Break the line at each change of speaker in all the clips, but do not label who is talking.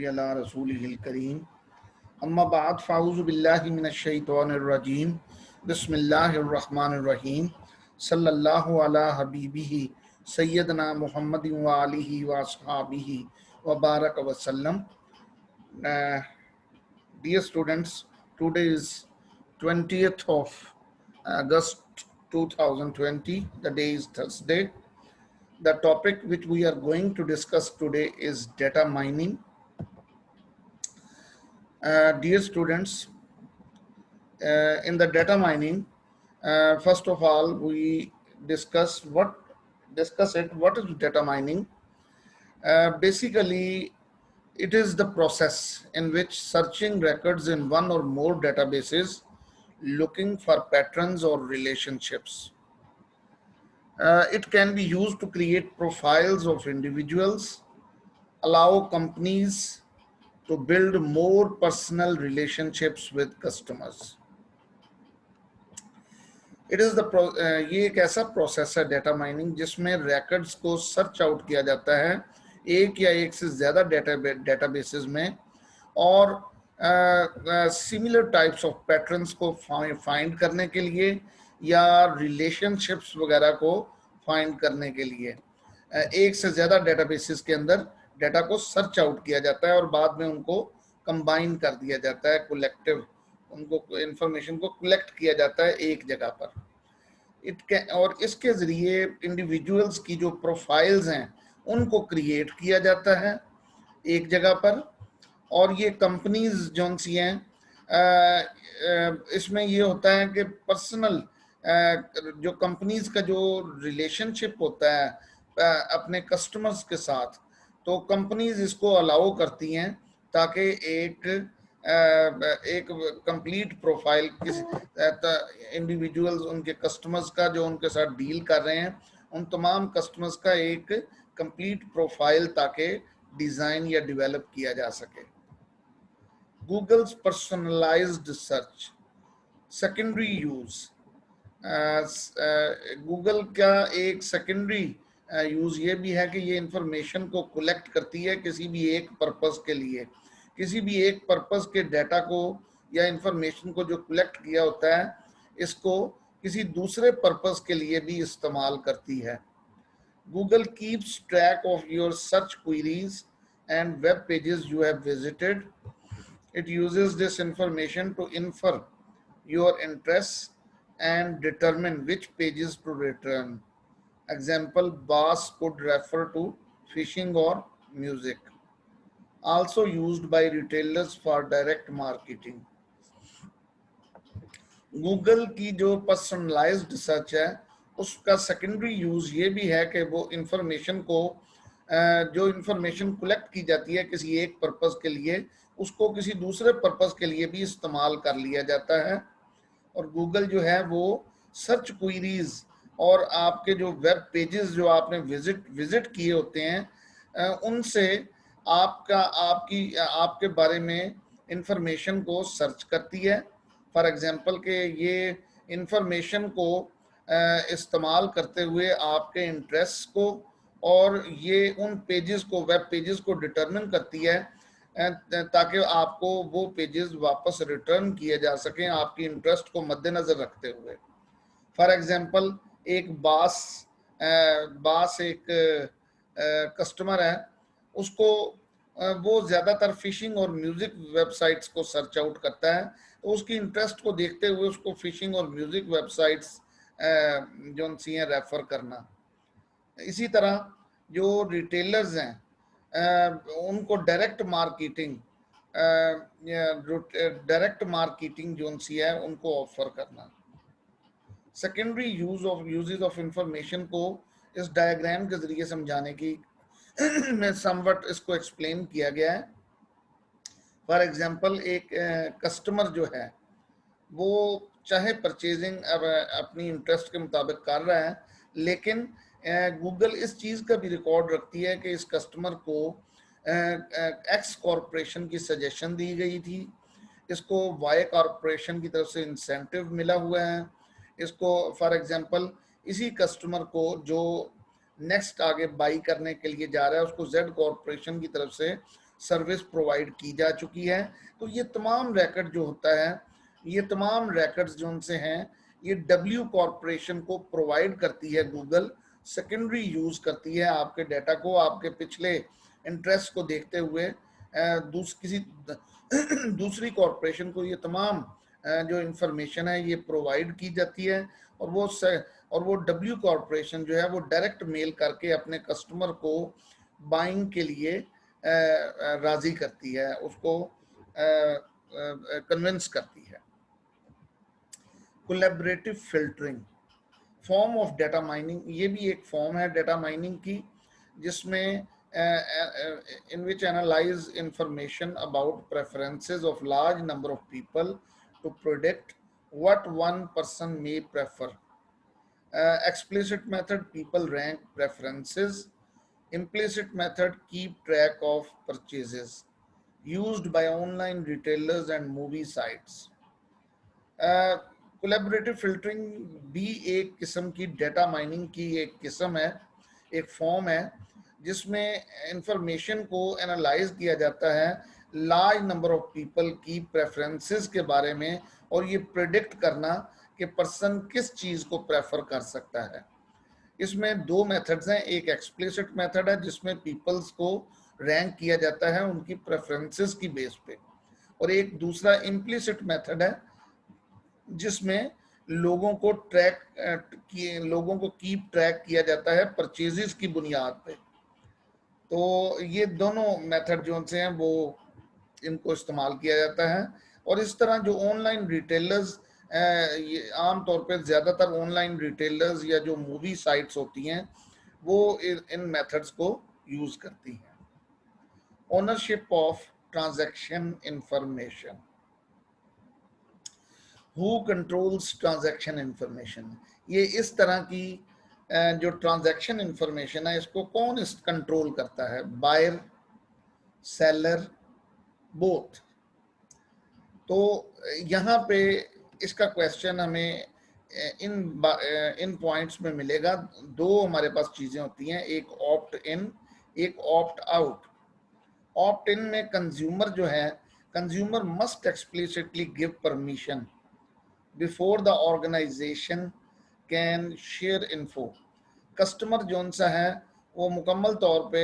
सल्ली अला रसूलिहिल करीम अम्मा बाद फ़ाऊज़ु बिल्लाहि मिनश शैतानिर रजीम बिस्मिल्लाहिर रहमानिर रहीम सल्लल्लाहु अला हबीबिही सय्यदना मुहम्मदिन व आलिहि व अस्हाबिही व बारक व सल्लम। Dear students, today is 20th of August 2020. The day is Thursday. The topic which we are going to discuss today is data mining. Dear students, in the data mining, first of all, we discuss what is data mining. Basically, it is the process in which searching records in one or more databases, looking for patterns or relationships. It can be used to create profiles of individuals, allow companies to build more personal relationships with customers. ये एक ऐसा process है data mining जिसमें records को search out किया जाता है एक या एक से ज़्यादा डेटाबेसेस में और सिमिलर टाइप्स ऑफ पैटर्न्स को फाइंड करने के लिए या रिलेशनशिप्स वगैरह को फाइंड करने के लिए एक से ज़्यादा डेटाबेसेस के अंदर डेटा को सर्च आउट किया जाता है और बाद में उनको कंबाइन कर दिया जाता है, कलेक्टिव उनको इंफॉर्मेशन को कलेक्ट किया जाता है एक जगह पर। और इसके ज़रिए इंडिविजुअल्स की जो प्रोफाइल्स हैं उनको क्रिएट किया जाता है एक जगह पर। और ये कंपनीज जो सी हैं इसमें ये होता है कि पर्सनल जो कंपनीज का जो रिलेशनशिप होता है अपने कस्टमर्स के साथ, तो कंपनीज इसको अलाउ करती हैं ताकि एक कंप्लीट प्रोफाइल किस इंडिविजुअल्स उनके कस्टमर्स का जो उनके साथ डील कर रहे हैं उन तमाम कस्टमर्स का एक कंप्लीट प्रोफाइल ताकि डिज़ाइन या डेवलप किया जा सके। Google's personalized search, secondary use. Google का एक सेकेंडरी यूज़ ये भी है कि ये इंफॉर्मेशन को कलेक्ट करती है किसी भी एक पर्पस के लिए, किसी भी एक पर्पस के डाटा को या इंफॉर्मेशन को जो कलेक्ट किया होता है इसको किसी दूसरे पर्पस के लिए भी इस्तेमाल करती है। Google keeps track of your search queries and web pages you have visited. It uses this information to infer your interests and determine which pages to return. Example, boss could refer to fishing or music. Also used by retailers for direct marketing. Google की जो personalised search है उसका secondary use ये भी है कि वो information को जो इंफॉर्मेशन कलेक्ट की जाती है किसी एक पर्पस के लिए उसको किसी दूसरे पर्पस के लिए भी इस्तेमाल कर लिया जाता है। और गूगल जो है वो सर्च क्वेरीज और आपके जो वेब पेजेस जो आपने विजिट किए होते हैं उनसे आपके बारे में इंफॉर्मेशन को सर्च करती है। फॉर एग्जांपल के ये इंफॉर्मेशन को इस्तेमाल करते हुए आपके इंटरेस्ट को और ये उन पेजेस को वेब पेजेस को डिटरमिन करती है ताकि आपको वो पेजेस वापस रिटर्न किए जा सकें आपकी इंटरेस्ट को मद्देनजर रखते हुए। फॉर एग्जांपल एक बास एक कस्टमर है, उसको वो ज़्यादातर फिशिंग और म्यूज़िक वेबसाइट्स को सर्च आउट करता है, तो उसकी इंटरेस्ट को देखते हुए उसको फिशिंग और म्यूज़िक वेबसाइट्स जो सी हैं रेफ़र करना। इसी तरह जो रिटेलर्स हैं उनको डायरेक्ट मार्केटिंग जो सी है उनको ऑफर करना। सेकेंडरी यूजेस ऑफ इंफॉर्मेशन को इस डायग्राम के जरिए समझाने की में समवट इसको एक्सप्लेन किया गया है। फॉर एग्जांपल एक कस्टमर जो है वो चाहे परचेजिंग अपनी इंटरेस्ट के मुताबिक कर रहा है, लेकिन गूगल इस चीज़ का भी रिकॉर्ड रखती है कि इस कस्टमर को एक्स कॉरपोरेशन की सजेशन दी गई थी, इसको वाई कॉरपोरेशन की तरफ से इंसेंटिव मिला हुआ है, इसको फॉर एग्जांपल इसी कस्टमर को जो नेक्स्ट आगे बाई करने के लिए जा रहा है उसको जेड कॉरपोरेशन की तरफ से सर्विस प्रोवाइड की जा चुकी है। तो ये तमाम रिकॉर्ड जो होता है, ये तमाम रिकॉर्ड्स जो उनसे हैं, ये डब्ल्यू कॉरपोरेशन को प्रोवाइड करती है। गूगल सेकेंडरी यूज करती है आपके डाटा को, आपके पिछले इंटरेस्ट को देखते हुए किसी दूसरी कॉरपोरेशन को ये तमाम जो इंफॉर्मेशन है ये प्रोवाइड की जाती है। और वो डब्ल्यू कॉरपोरेशन जो है वो डायरेक्ट मेल करके अपने कस्टमर को बाइंग के लिए राजी करती है, उसको कन्विंस करती है। Collaborative filtering, form of data mining, ये भी एक फॉर्म है डेटा माइनिंग की, जिसमें in which analyze information about preferences of large number of people to predict what one person may prefer. Explicit method, people rank preferences. Implicit method, keep track of purchases. Used by online retailers and movie sites. Collaborative filtering भी एक किस्म की data mining की एक किस्म है, एक form है, जिसमें इंफॉर्मेशन को एनालाइज किया जाता है लार्ज नंबर ऑफ पीपल की प्रेफरेंसेस के बारे में, और ये प्रिडिक्ट करना कि पर्सन किस चीज़ को प्रेफर कर सकता है। इसमें दो मेथड्स हैं, एक एक्सप्लिसिट मेथड है जिसमें पीपल्स को रैंक किया जाता है उनकी प्रेफरेंसेस की बेस पे, और एक दूसरा इम्प्लिसिट मेथड है जिसमें लोगों को कीप ट्रैक किया जाता है परचेजेस की बुनियाद पे। तो ये दोनों मेथड जो से हैं वो इनको इस्तेमाल किया जाता है। और इस तरह जो ऑनलाइन रिटेलर्स, ये आमतौर पे ज़्यादातर ऑनलाइन रिटेलर्स या जो मूवी साइट्स होती हैं वो इन मेथड्स को यूज़ करती हैं। Ownership of transaction information, who controls transaction information, ये इस तरह की जो ट्रांजैक्शन इंफॉर्मेशन है इसको कौन इस कंट्रोल करता है? Buyer, seller, both. तो यहाँ पे इसका क्वेश्चन हमें इन पॉइंट्स में मिलेगा। दो हमारे पास चीजें होती हैं, एक ऑप्ट इन, एक ऑप्ट आउट। ऑप्ट इन में कंज्यूमर जो है, consumer must explicitly give permission before the organisation can share info. Customer जो सा है वो मुकम्मल तौर पे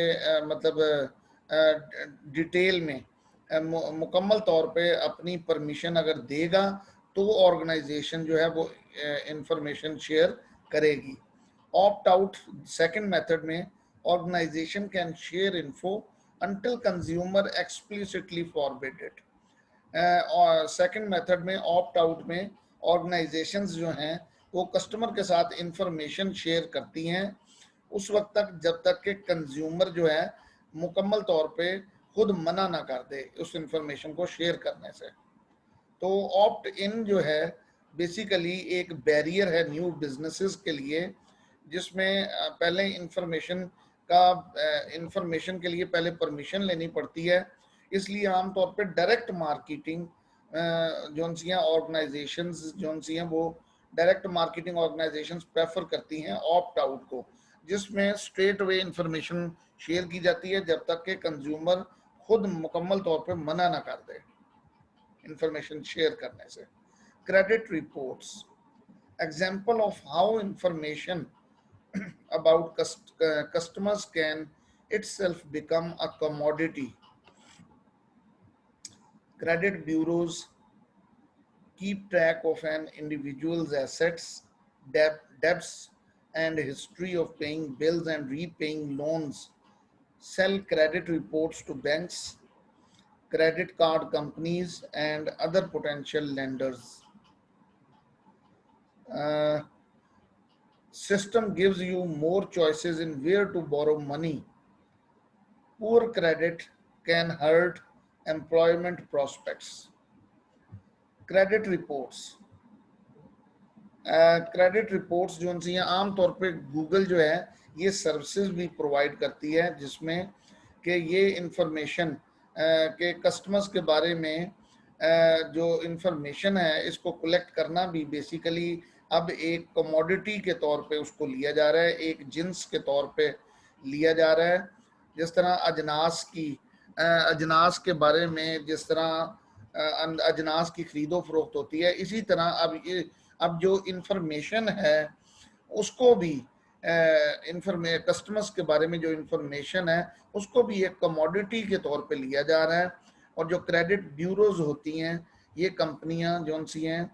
डिटेल में मुकम्मल तौर पे अपनी परमिशन अगर देगा तो ऑर्गेनाइजेशन जो है वो इंफॉर्मेशन शेयर करेगी। ऑप्ट आउट सेकंड मेथड में organisation can share info until consumer explicitly forbid it। और सेकंड मेथड में ऑप्ट आउट में ऑर्गेनाइजेशंस जो हैं वो कस्टमर के साथ इंफॉर्मेशन शेयर करती हैं उस वक्त तक जब तक कि कंज्यूमर जो है मुकम्मल तौर पे खुद मना ना कर दे उस इंफॉर्मेशन को शेयर करने से। तो ऑप्ट इन जो है बेसिकली एक बैरियर है न्यू बिजनेसेस के लिए, जिसमें पहले इंफॉर्मेशन के लिए पहले परमिशन लेनी पड़ती है। इसलिए आमतौर पे डायरेक्ट मार्केटिंग जो सी ऑर्गेनाइजेशंस जो सी हैं वो डायरेक्ट मार्केटिंग ऑर्गेनाइजेशंस प्रेफर करती हैं ऑप्ट आउट को, जिसमें स्ट्रेट वे इंफॉर्मेशन शेयर की जाती है जब तक कि कंज्यूमर खुद मुकम्मल तौर पे मना ना कर दे इंफॉर्मेशन शेयर करने से। Credit reports, example of how information about customers can itself become a commodity. Credit bureaus keep track of an individual's assets, debts, and history of paying bills and repaying loans, sell credit reports to banks, credit card companies, and other potential lenders. System gives you more choices in where to borrow money. Poor credit can hurt employment prospects. Credit reports, credit reports जो सी हैं आमतौर पे Google जो है ये services भी provide करती है जिसमें कि ये इंफॉर्मेशन के कस्टमर्स के बारे में जो इंफॉर्मेशन है इसको कलेक्ट करना भी बेसिकली अब एक कमोडिटी के तौर पे उसको लिया जा रहा है, एक जिन्स के तौर पे लिया जा रहा है। जिस तरह अजनास की अजनास के बारे में जिस तरह अजनास की खरीदो फरोख्त होती है, इसी तरह अब जो इंफॉर्मेशन है उसको भी कस्टमर्स के बारे में जो इंफॉर्मेशन है उसको भी एक कमोडिटी के तौर पे लिया जा रहा है। और जो क्रेडिट ब्यूरोज होती हैं, ये कंपनियां जो सी हैं,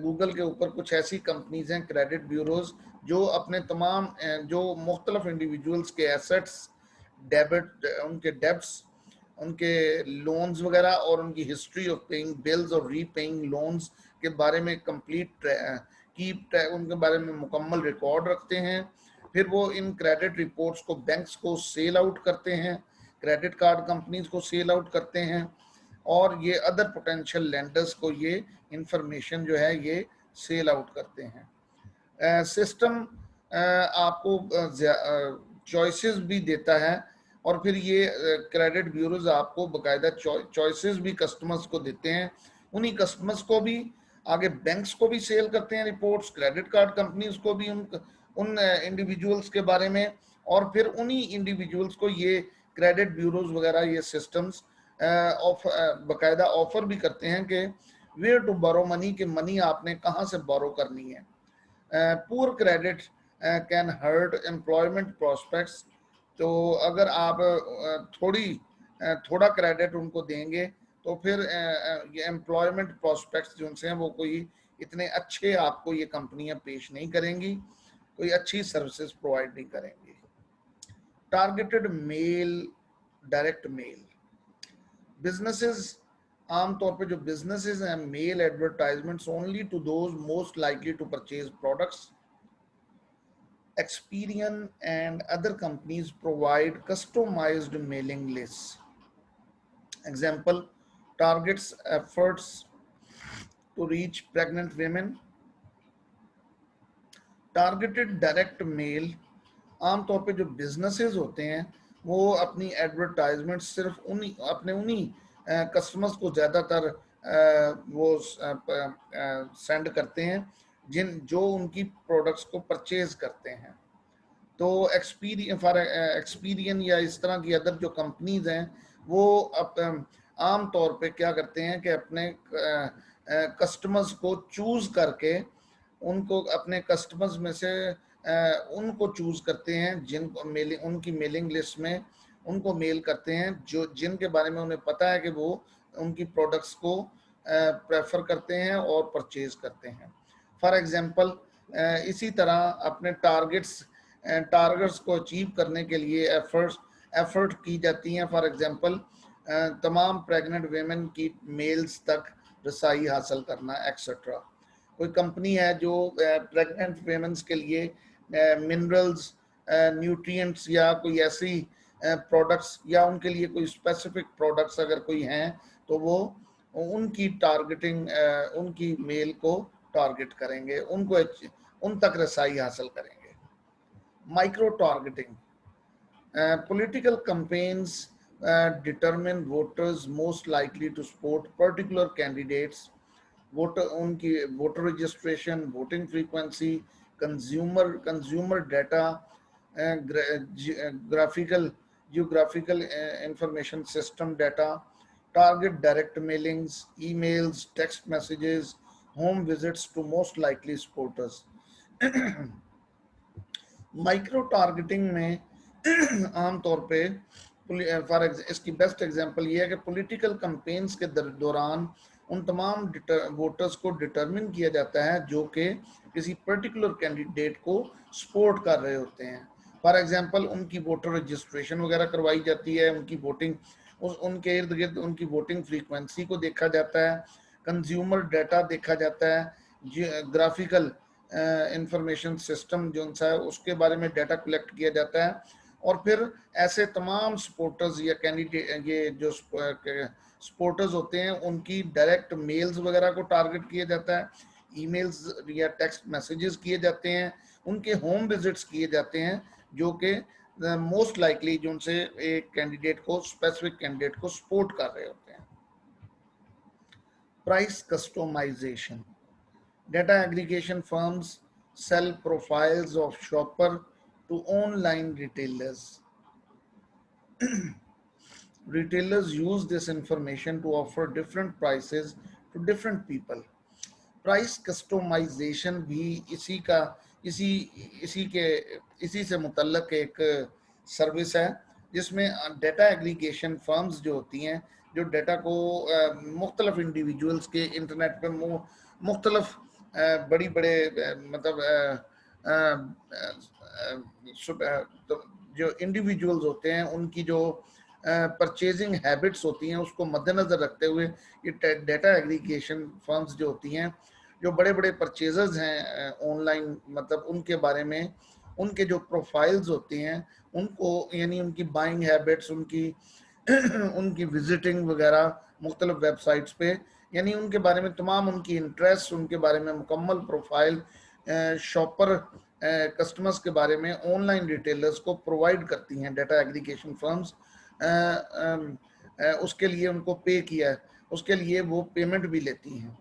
गूगल के ऊपर कुछ ऐसी कंपनीज हैं क्रेडिट ब्यूरोज जो अपने तमाम जो मुख्तलिफ इंडिविजुअल्स के एसेट्स, डेबिट, उनके डेब्ट्स, उनके लोन्स वगैरह और उनकी हिस्ट्री ऑफ पेइंग बिल्स और रीपेइंग लोन्स के बारे में कंप्लीट उनके बारे में मुकम्मल रिकॉर्ड रखते हैं। फिर वो इन क्रेडिट रिपोर्ट्स को बैंक्स को सेल आउट करते हैं, क्रेडिट कार्ड कंपनीज को सेल आउट करते हैं, और ये अदर पोटेंशियल लेंडर्स को ये इंफॉर्मेशन जो है ये सेल आउट करते हैं। सिस्टम आपको चॉइसेस भी देता है, और फिर ये क्रेडिट ब्यूरोज आपको बकायदा चॉइसेस भी कस्टमर्स को देते हैं। उन्हीं कस्टमर्स को भी आगे बैंक्स को भी सेल करते हैं रिपोर्ट्स, क्रेडिट कार्ड कंपनीज को भी उन इंडिविजुअल्स के बारे में, और फिर उन्हीं इंडिविजुअल्स को ये क्रेडिट ब्यूरोज वगैरह ये सिस्टम्स बकायदा ऑफर भी करते हैं कि वेयर टू बोरो मनी, के मनी आपने कहाँ से बोरो करनी है। Poor credit can hurt employment prospects, तो अगर आप थोड़ा क्रेडिट उनको देंगे तो फिर ये एम्प्लॉयमेंट प्रोस्पेक्ट्स जो हैं वो कोई इतने अच्छे आपको ये कंपनियां पेश नहीं करेंगी, कोई अच्छी सर्विसेज प्रोवाइड नहीं करेंगी। Targeted mail, direct mail, businesses आमतौर पे जो बिजनेसेस हैं, mail advertisements only to those most likely to purchase products. Experian and other companies provide customized mailing lists. Example, targets efforts to reach pregnant women. Targeted direct mail, आमतौर पे जो businesses होते हैं वो अपनी एडवर्टाइजमेंट सिर्फ उन्हीं कस्टमर्स को ज़्यादातर वो सेंड करते हैं जो उनकी प्रोडक्ट्स को परचेज करते हैं। तो एक्सपीरियन या इस तरह की अदर जो कंपनीज हैं वो आम तौर पे क्या करते हैं कि अपने कस्टमर्स को चूज करके उनको अपने कस्टमर्स में से उनको चूज करते हैं जिनको उनकी मेलिंग लिस्ट में उनको मेल करते हैं जो जिनके बारे में उन्हें पता है कि वो उनकी प्रोडक्ट्स को प्रेफर करते हैं और परचेज करते हैं। फॉर एग्जांपल, इसी तरह अपने टारगेट्स को अचीव करने के लिए एफर्ट की जाती हैं। फॉर एग्जांपल, तमाम प्रेग्नेंट वेमेन की मेल्स तक रसाई हासिल करना एक्सेट्रा। कोई कंपनी है जो प्रेग्नेंट वेमेन्स के लिए मिनरल्स, न्यूट्रिएंट्स या कोई ऐसी प्रोडक्ट्स या उनके लिए कोई स्पेसिफिक प्रोडक्ट्स अगर कोई हैं तो वो उनकी टारगेटिंग उनकी मेल को टारगेट करेंगे, उनको उन तक रसाई हासिल करेंगे। Micro targeting, political campaigns determine voters most likely to support particular candidates. उनकी voter registration, voting frequency, consumer data, geographical information system data, target direct mailings, emails, text messages, home visits to most likely supporters. Micro targeting में आमतौर पे इसकी best example ये है कि political campaigns के दौरान उन तमाम वोटर्स को डिटरमिन किया जाता है जो कि किसी पर्टिकुलर कैंडिडेट को सपोर्ट कर रहे होते हैं। फॉर एग्जांपल, उनकी वोटर रजिस्ट्रेशन वगैरह करवाई जाती है, उनकी वोटिंग उनके इर्द गिर्द उनकी वोटिंग फ्रीक्वेंसी को देखा जाता है, कंज्यूमर डाटा देखा जाता है, जियोग्राफिकल इंफॉर्मेशन सिस्टम जो सा है उसके बारे में डाटा कलेक्ट किया जाता है, और फिर ऐसे तमाम सपोर्टर्स या कैंडिडेट ये जो सपोर्टर्स होते हैं उनकी डायरेक्ट मेल्स वगैरह को टारगेट किया जाता है, ईमेल्स या टेक्स्ट मैसेजेस किए जाते हैं, उनके होम विजिट्स किए जाते हैं जो कि मोस्ट लाइकली जो उनसे एक कैंडिडेट को स्पेसिफिक कैंडिडेट को सपोर्ट कर रहे होते हैं। Price customisation, data aggregation firms sell profiles of shopper to online retailers. Retailers use this information to offer different prices to different people. Price customisation भी इसी का इसी इसी के इसी से मुतल्लक एक सर्विस है, जिसमें डेटा एग्रीगेशन फर्म्स जो होती हैं, जो डेटा को मुख्तलिफ इंडिविजुअल्स के इंटरनेट पे मुख्तलिफ बड़ी बड़े मतलब तो जो इंडिविजुअल्स होते हैं उनकी जो परचेजिंग हैबिट्स होती हैं उसको मद्देनजर रखते हुए ये डेटा एग्रीगेशन फर्म्स जो होती हैं, जो बड़े बड़े परचेजर्स हैं ऑनलाइन, मतलब उनके बारे में उनके जो प्रोफाइल्स होती हैं उनको, यानी उनकी बाइंग हैबिट्स, उनकी उनकी विजिटिंग वगैरह मुख्तलिफ वेबसाइट्स पे, यानी उनके बारे में तमाम उनकी इंटरेस्ट, उनके बारे में मुकम्मल प्रोफाइल शॉपर कस्टमर्स के बारे में ऑनलाइन रिटेलर्स को प्रोवाइड करती हैं डेटा एग्रीगेशन फर्म्स। उसके लिए उनको पे किया है, उसके लिए वो पेमेंट भी लेती हैं।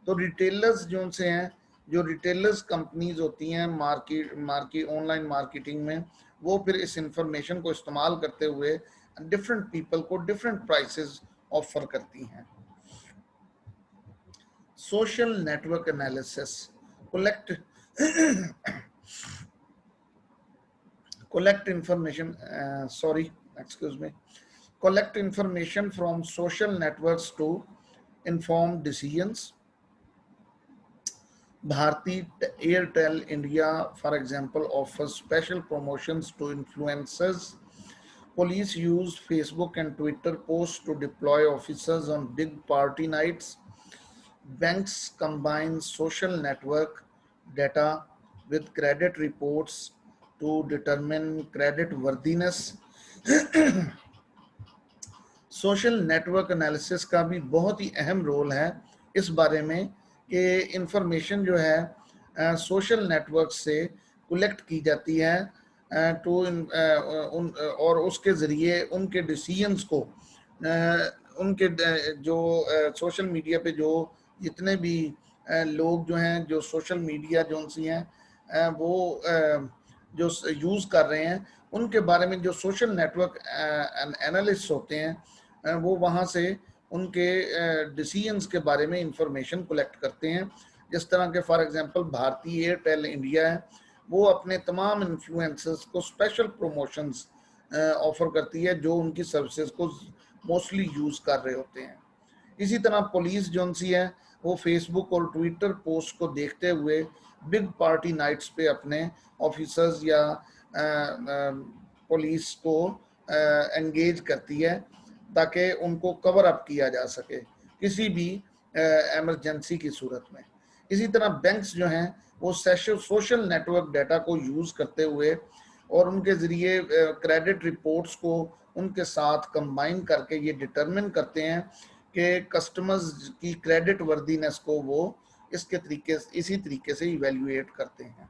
तो रिटेलर्स जो उनसे हैं, जो रिटेलर्स कंपनीज होती हैं मार्केट ऑनलाइन मार्केटिंग में, वो फिर इस इंफॉर्मेशन को इस्तेमाल करते हुए डिफरेंट पीपल को डिफरेंट प्राइसेस ऑफर करती हैं। Social network analysis collect information collect information from social networks to inform decisions. Bharti Airtel India, for example, offers special promotions to influencers. Police use Facebook and Twitter posts to deploy officers on big party nights. Banks combine social network data with credit reports to determine credit worthiness. Social network analysis का भी बहुत ही अहम role है इस बारे में कि information जो है सोशल नेटवर्क से कलेक्ट की जाती है टू और उसके ज़रिए उनके डिसीजंस को उनके जो सोशल मीडिया पे जो जितने भी लोग जो हैं, जो सोशल मीडिया जो सी हैं वो जो यूज़ कर रहे हैं, उनके बारे में जो सोशल नेटवर्क एनालिस्ट होते हैं वो वहाँ से उनके डिसीजंस के बारे में इंफॉर्मेशन कलेक्ट करते हैं। जिस तरह के for example Bharti Airtel India है, वो अपने तमाम इन्फ्लुएंसर्स को स्पेशल प्रमोशंस ऑफर करती है जो उनकी सर्विसेज को मोस्टली यूज़ कर रहे होते हैं। इसी तरह पुलिस जो सी है वो फेसबुक और ट्विटर पोस्ट को देखते हुए बिग पार्टी नाइट्स पे अपने ऑफिसर्स या पुलिस को एंगेज करती है ताकि उनको कवर अप किया जा सके किसी भी एमरजेंसी की सूरत में। इसी तरह बैंक्स जो हैं वो सोशल नेटवर्क डाटा को यूज़ करते हुए और उनके ज़रिए क्रेडिट रिपोर्ट्स को उनके साथ कंबाइन करके ये डिटरमिन करते हैं कि कस्टमर्स की क्रेडिट वर्दीनेस को वो इसी तरीके से इवेल्युएट करते हैं।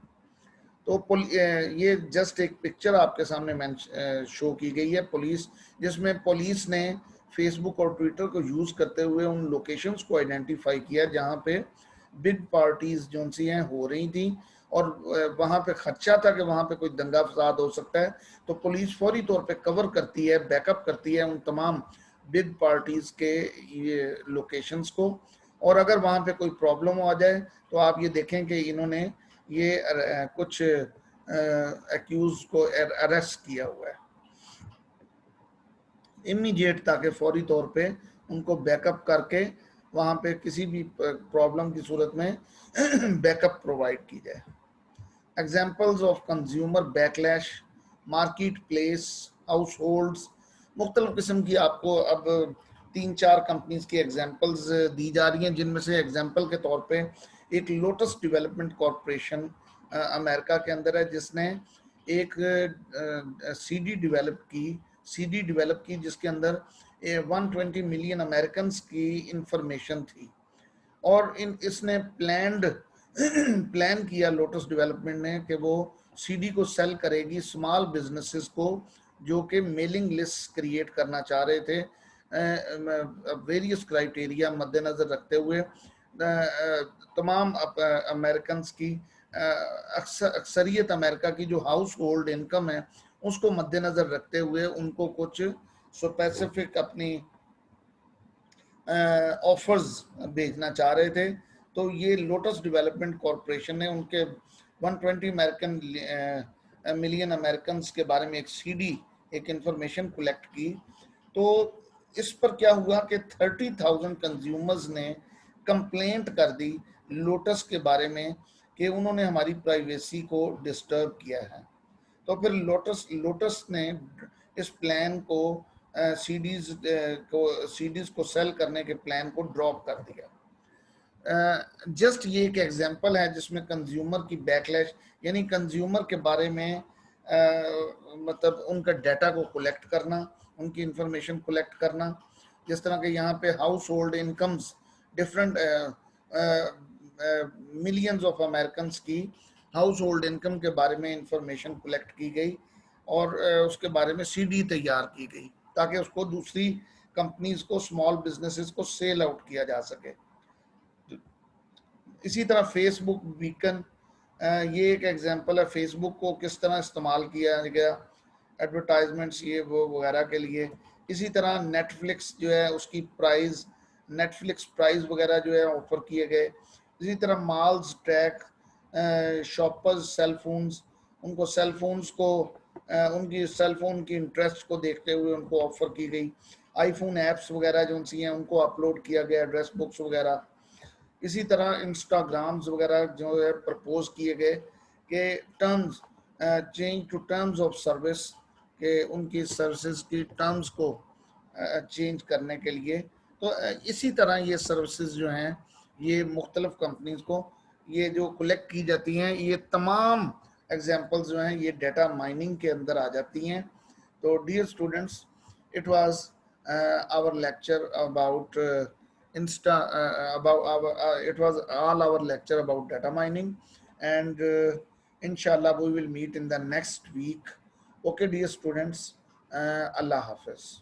तो ये जस्ट एक पिक्चर आपके सामने शो की गई है पुलिस, जिसमें पुलिस ने फेसबुक और ट्विटर को यूज़ करते हुए उन लोकेशंस को आइडेंटिफाई किया जहाँ पे बिग पार्टीज जो सी हैं हो रही थी और वहाँ पे खर्चा था कि वहाँ पे कोई दंगा फसाद हो सकता है, तो पुलिस फौरी तौर पे कवर करती है, बैकअप करती है उन तमाम बिग पार्टीज के ये लोकेशंस को। और अगर वहाँ पे कोई प्रॉब्लम आ जाए तो आप ये देखें कि इन्होंने ये कुछ एक्यूज को अरेस्ट किया हुआ है इमीडिएट, ताकि फौरी तौर पे उनको बैकअप करके वहाँ पे किसी भी प्रॉब्लम की सूरत में बैकअप प्रोवाइड की जाए। Examples of consumer backlash, market place, house holds, मुख्तलिफ किस्म की आपको अब 3-4 कंपनीज की एग्जाम्पल्स दी जा रही हैं, जिनमें से एग्जाम्पल के तौर पे एक लोटस डेवलपमेंट कॉरपोरेशन अमेरिका के अंदर है, जिसने एक सीडी डेवलप की जिसके अंदर 120 मिलियन अमेरिकन की इंफॉर्मेशन थी। और इसने प्लान किया लोटस डेवलपमेंट ने कि वो सीडी को सेल करेगी स्मॉल बिजनेसेस को जो कि मेलिंग लिस्ट क्रिएट करना चाह रहे थे, वेरियस क्राइटेरिया मद्देनजर रखते हुए तमाम अमेरिकन की अक्सरियत अमेरिका की जो हाउस होल्ड इनकम है उसको मद्देनजर रखते हुए उनको कुछ स्पेसिफिक अपनी ऑफर्स भेजना चाह रहे थे। तो ये लोटस डेवलपमेंट कॉरपोरेशन ने उनके 120 अमेरिकन मिलियन अमेरिकन के बारे में एक सीडी, एक इंफॉर्मेशन कलेक्ट की। तो इस पर क्या हुआ कि 30,000 कंज्यूमर्स ने कंप्लेंट कर दी लोटस के बारे में कि उन्होंने हमारी प्राइवेसी को डिस्टर्ब किया है। तो फिर लोटस लोटस ने इस प्लान को सीडीज को सेल करने के प्लान को ड्रॉप कर दिया। जस्ट ये एक एग्जांपल है जिसमें कंज्यूमर की बैकलैश, यानी कंज्यूमर के बारे में मतलब उनका डाटा को कलेक्ट करना, उनकी इंफॉर्मेशन कलेक्ट करना। जिस तरह के यहाँ पे house hold incomes different millions of American की हाउस होल्ड इनकम के बारे में इंफॉर्मेशन कलेक्ट की गई और उसके बारे में सीडी तैयार की गई ताकि उसको दूसरी कंपनीज को, स्मॉल बिजनेसेस को सेल आउट किया जा सके। इसी तरह फेसबुक बीकन, ये एक एग्जांपल है फेसबुक को किस तरह इस्तेमाल किया गया एडवर्टाइजमेंट्स ये वो वगैरह के लिए। इसी तरह नेटफ्लिक्स जो है उसकी प्राइस, नेटफ्लिक्स प्राइस वगैरह जो है ऑफर किए गए। इसी तरह malls track, shoppers cell phones, उनको सेल फोन्स को उनकी सेल फोन की इंटरेस्ट को देखते हुए उनको ऑफर की गई। आईफोन ऐप्स वगैरह जो सी हैं उनको अपलोड किया गया, एड्रेस बुक्स वगैरह। इसी तरह इंस्टाग्राम्स वगैरह जो है प्रपोज किए गए कि terms change to terms of service, के उनकी सर्विसेज की टर्म्स को चेंज करने के लिए। तो इसी तरह ये सर्विसेज जो हैं ये मुख्तलिफ कंपनीज को ये जो कलेक्ट की जाती हैं, ये तमाम एग्जांपल्स जो हैं ये डाटा माइनिंग के अंदर आ जाती हैं। तो dear students, it was our lecture about insta about our it was all our lecture about data mining, and inshallah we will meet in the next week. Okay dear students, Allah Hafiz.